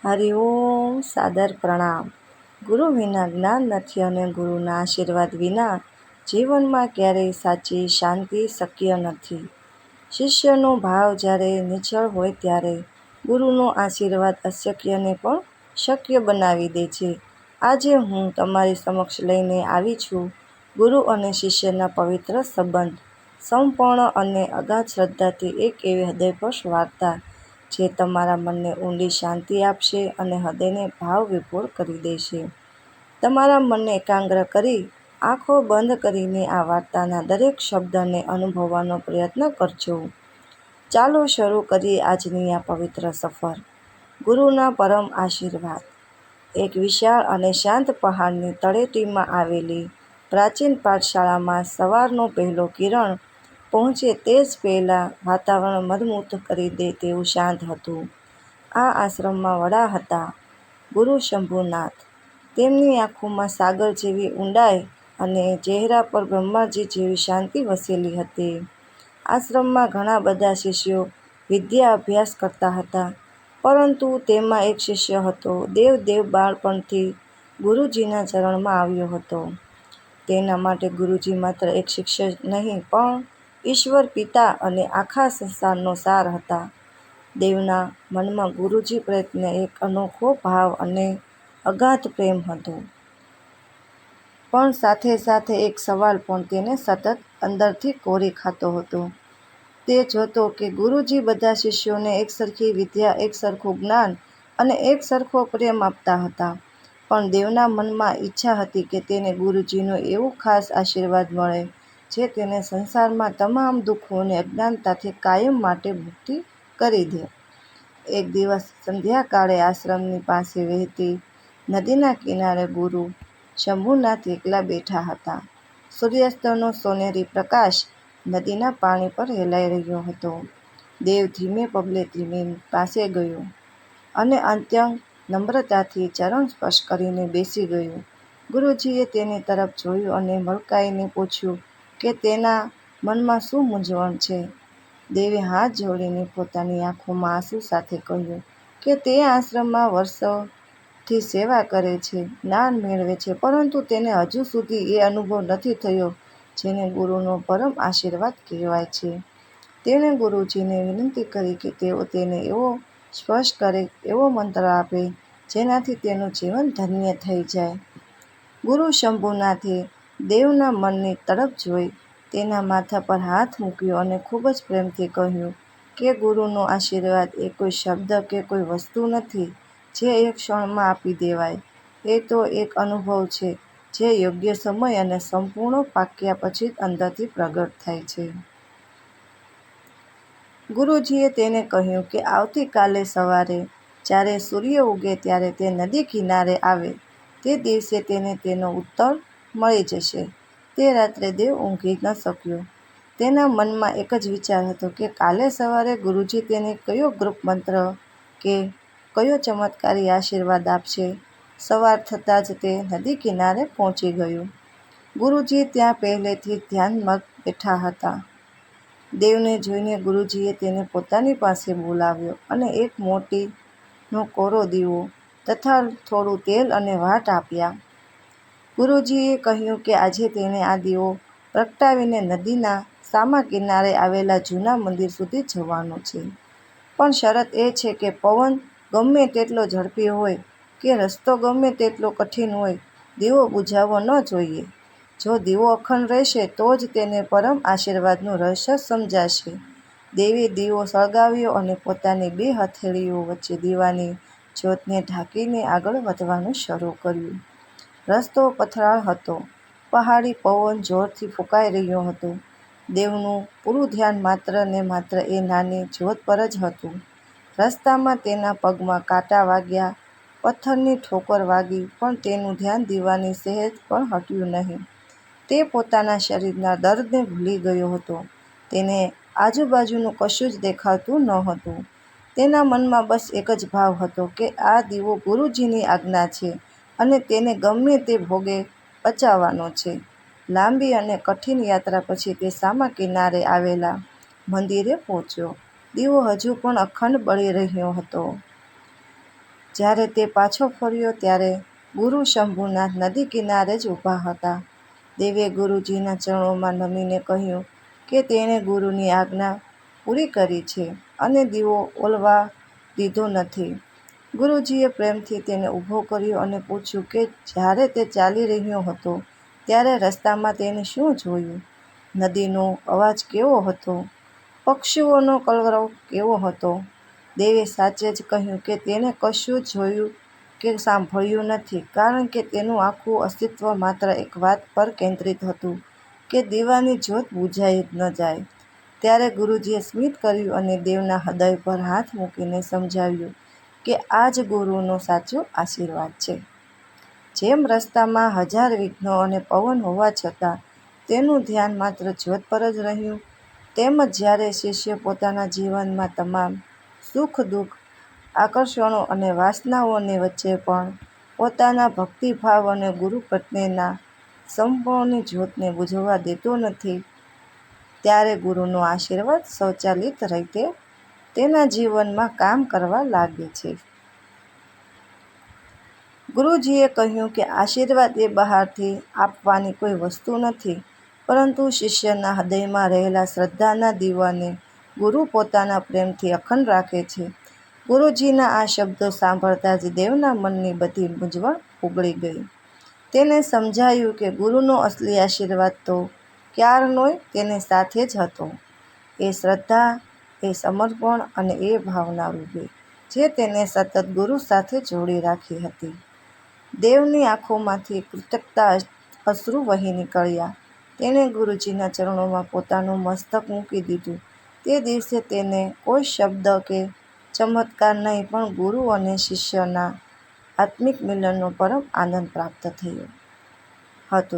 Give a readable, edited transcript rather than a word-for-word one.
હરિઓમ સાદર પ્રણામ. ગુરુ વિના જ્ઞાન નથી અને ગુરુના આશીર્વાદ વિના જીવનમાં ક્યારેય સાચી શાંતિ શક્ય નથી. શિષ્યનો ભાવ જ્યારે નિશ્ચળ હોય ત્યારે ગુરુનો આશીર્વાદ અશક્યને પણ શક્ય બનાવી દે છે. આજે હું તમારી સમક્ષ લઈને આવી છું ગુરુ અને શિષ્યના પવિત્ર સંબંધ, સંપૂર્ણ અને અગાધ શ્રદ્ધાથી એક એવી હૃદયસ્પર્શી વાર્તા જે તમારા મનને ઊંડી શાંતિ આપશે અને હૃદયને ભાવ વિભોર કરી દેશે. તમારા મનને એકાગ્ર કરી આંખો બંધ કરીને આ વાર્તાના દરેક શબ્દને અનુભવવાનો પ્રયત્ન કરજો. ચાલો શરૂ કરીએ આજની આ પવિત્ર સફર. ગુરુના પરમ આશીર્વાદ. એક વિશાળ અને શાંત પહાડની તળેટીમાં આવેલી પ્રાચીન પાઠશાળામાં સવારનો પહેલો કિરણ પહોંચે તે જ પહેલાં વાતાવરણ મંત્રમુગ્ધ કરી દે તેવું શાંત હતું. આ આશ્રમમાં વડા હતા ગુરુ શંભુનાથ. તેમની આંખોમાં સાગર જેવી ઊંડાઈ અને ચહેરા પર બ્રહ્માજી જેવી શાંતિ વસેલી હતી. આશ્રમમાં ઘણા બધા શિષ્યો વિદ્યા અભ્યાસ કરતા હતા, પરંતુ તેમાં એક શિષ્ય હતો દેવ બાળપણથી ગુરુજીના ચરણમાં આવ્યો હતો. તેના માટે ગુરુજી માત્ર એક શિક્ષક નહીં પણ ઈશ્વર, પિતા અને આખા સંસારનો સાર હતા. દેવના મનમાં ગુરુજી પ્રત્યે એક અનોખો ભાવ અને અગાધ પ્રેમ હતો. પણ સાથે સાથે એક સવાલ પણ તેને સતત અંદરથી કોરી ખાતો હતો. તે જોતો કે ગુરુજી બધા શિષ્યોને એકસરખી વિદ્યા, એકસરખું જ્ઞાન અને એકસરખો પ્રેમ આપતા હતા, પણ દેવના મનમાં ઈચ્છા હતી કે તેને ગુરુજીનો એવો ખાસ આશીર્વાદ મળે જે તેને સંસારમાં તમામ દુઃખો અને અજ્ઞાનતાથી કાયમ માટે મુક્તિ કરી દે. એક દિવસ સંધ્યાકાળે આશ્રમની પાસે વહેતી નદીના કિનારે ગુરુ શંભુનાથ એકલા બેઠા હતા. સૂર્યાસ્તનો સોનેરી પ્રકાશ નદીના પાણી પર હેલાઈ રહ્યો હતો. દેવ ધીમે પગલે તેમની પાસે ગયો અને અત્યંત નમ્રતાથી ચરણ સ્પર્શ કરીને બેસી ગયો. ગુરુજીએ તેની તરફ જોયું અને મલકાઈને પૂછ્યું કે તેના મનમાં શું મૂંઝવણ છે. દેવે હાથ જોડીને પોતાની આંખોમાં આંસુ સાથે કહ્યું કે તે આશ્રમમાં વર્ષોથી સેવા કરે છે, જ્ઞાન મેળવે છે, પરંતુ તેને હજુ સુધી એ અનુભવ નથી થયો જેને ગુરુનો પરમ આશીર્વાદ કહેવાય છે. તેણે ગુરુજીને વિનંતી કરી કે તેઓ તેને એવો સ્પર્શ કરે, એવો મંત્ર આપે જેનાથી તેનું જીવન ધન્ય થઈ જાય. ગુરુ શંભુનાથે દેવના મનની તડપ જોઈ તેના માથા પર હાથ મૂક્યો અને ખૂબ જ પ્રેમથી કહ્યું કે ગુરુનો આશીર્વાદ એ કોઈ શબ્દ કે કોઈ વસ્તુ નથી જે એક ક્ષણમાં આપી દેવાય. એ તો એક અનુભવ છે જે યોગ્ય સમય અને સંપૂર્ણ પાક્યા પછી જ અંદરથી પ્રગટ થાય છે. ગુરુજીએ તેને કહ્યું કે આવતીકાલે સવારે જ્યારે સૂર્ય ઉગે ત્યારે તે નદી કિનારે આવે. તે દિવસે તેને તેનો ઉત્તર મળી જશે. તે રાત્રે દેવ ઊંઘી ન શક્યો. તેના મનમાં એક જ વિચાર હતો કે કાલે સવારે ગુરુજી તેને કયો ગુપ્ત મંત્ર કે કયો ચમત્કારી આશીર્વાદ આપશે. સવાર થતાં જ તે નદી કિનારે પહોંચી ગયો. ગુરુજી ત્યાં પહેલેથી જ ધ્યાનમગ્ન બેઠા હતા. દેવને જોઈને ગુરુજીએ તેને પોતાની પાસે બોલાવ્યો અને એક મોતીનો કોરો દીવો તથા થોડું તેલ અને વાટ આપ્યા. ગુરુજીએ કહ્યું કે આજે તેણે આ દીવો પ્રગટાવીને નદીના સામા કિનારે આવેલા જૂના મંદિર સુધી જવાનું છે. પણ શરત એ છે કે પવન ગમે તેટલો ઝડપી હોય કે રસ્તો ગમે તેટલો કઠિન હોય, દીવો બુઝાવો ન જોઈએ. જો દીવો અખંડ રહેશે તો જ તેને પરમ આશીર્વાદનું રહસ્ય સમજાશે. દેવે દીવો સળગાવ્યો અને પોતાની બે હથેળીઓ વચ્ચે દીવાની જ્યોતને ઢાંકીને આગળ વધવાનું શરૂ કર્યું. રસ્તો પથરાળ હતો. પહાડી પવન જોરથી ફૂંકાઈ રહ્યો હતો. દેવનું પૂરું ધ્યાન માત્ર ને માત્ર એ નાની જ્યોત પર જ હતું. રસ્તામાં તેના પગમાં કાંટા વાગ્યા, પથ્થરની ઠોકર વાગી, પણ તેનું ધ્યાન દીવાની સહેજ પણ હટ્યું નહીં. તે પોતાના શરીરના દર્દને ભૂલી ગયો હતો. તેને આજુબાજુનું કશું જ દેખાતું નહોતું. તેના મનમાં બસ એક જ ભાવ હતો કે આ દીવો ગુરુજીની આજ્ઞા છે અને તેને ગમે તે ભોગે બચાવવાનો છે. લાંબી અને કઠિન યાત્રા પછી તે સામા કિનારે આવેલા મંદિરે પહોંચ્યો. દીવો હજુ પણ અખંડ બળી રહ્યો હતો. જ્યારે તે પાછો ફર્યો ત્યારે ગુરુ શંભુનાથ નદી કિનારે જ ઊભા હતા. દેવે ગુરુજીના ચરણોમાં નમીને કહ્યું કે તેણે ગુરુની આજ્ઞા પૂરી કરી છે અને દીવો ઓલવા દીધો નથી. ગુરુજીએ પ્રેમથી તેને ઊભો કર્યો અને પૂછ્યું કે જ્યારે તે ચાલી રહ્યો હતો ત્યારે રસ્તામાં તેણે શું જોયું? નદીનો અવાજ કેવો હતો? પક્ષીઓનો કલરવ કેવો હતો? દેવે સાચે જ કહ્યું કે તેણે કશું જોયું કે સાંભળ્યું નથી, કારણ કે તેનું આખું અસ્તિત્વ માત્ર એક વાત પર કેન્દ્રિત હતું કે દીવાની જ્યોત બુઝાઈ ન જાય. ત્યારે ગુરુજીએ સ્મિત કર્યું અને દેવના હૃદય પર હાથ મૂકીને સમજાવ્યું કે આ જ ગુરુનો સાચો આશીર્વાદ છે. જેમ રસ્તામાં હજાર વિઘ્નો અને પવન હોવા છતાં તેનું ધ્યાન માત્ર જ્યોત પર જ રહ્યું, તેમ જ જ્યારે શિષ્ય પોતાના જીવનમાં તમામ સુખ દુઃખ, આકર્ષણો અને વાસનાઓની વચ્ચે પણ પોતાના ભક્તિભાવ અને ગુરુ પ્રત્યેના સમર્પણની જ્યોતને બુઝવા દેતો નથી, ત્યારે ગુરુનો આશીર્વાદ સ્વચાલિત રીતે તેના જીવનમાં કામ કરવા લાગે છે. ગુરુજીએ કહ્યું કે આશીર્વાદ એ બહારથી આપવાની કોઈ વસ્તુ નથી, પરંતુ શિષ્યના હૃદયમાં રહેલા શ્રદ્ધાના દીવાને ગુરુ પોતાના પ્રેમથી અખંડ રાખે છે. ગુરુજીના આ શબ્દો સાંભળતા જ દેવના મનની બધી મૂંઝવણ ઉગડી ગઈ. તેને સમજાયું કે ગુરુનો અસલી આશીર્વાદ તો ક્યારનોય તેની સાથે જ હતો. એ શ્રદ્ધા, એ સમર્પણ અને એ ભાવના રૂપે જે તેને સતત ગુરુ સાથે જોડી રાખી હતી. દેવની આંખોમાંથી કૃતજ્ઞતા અશ્રુ વહી નીકળ્યા. તેણે ગુરુજીના ચરણોમાં પોતાનું મસ્તક મૂકી દીધું. તે દિવસે તેને કોઈ શબ્દ કે ચમત્કાર નહીં, પણ ગુરુ અને શિષ્યના આત્મિક મિલનનો પરમ આનંદ પ્રાપ્ત થયો હતો.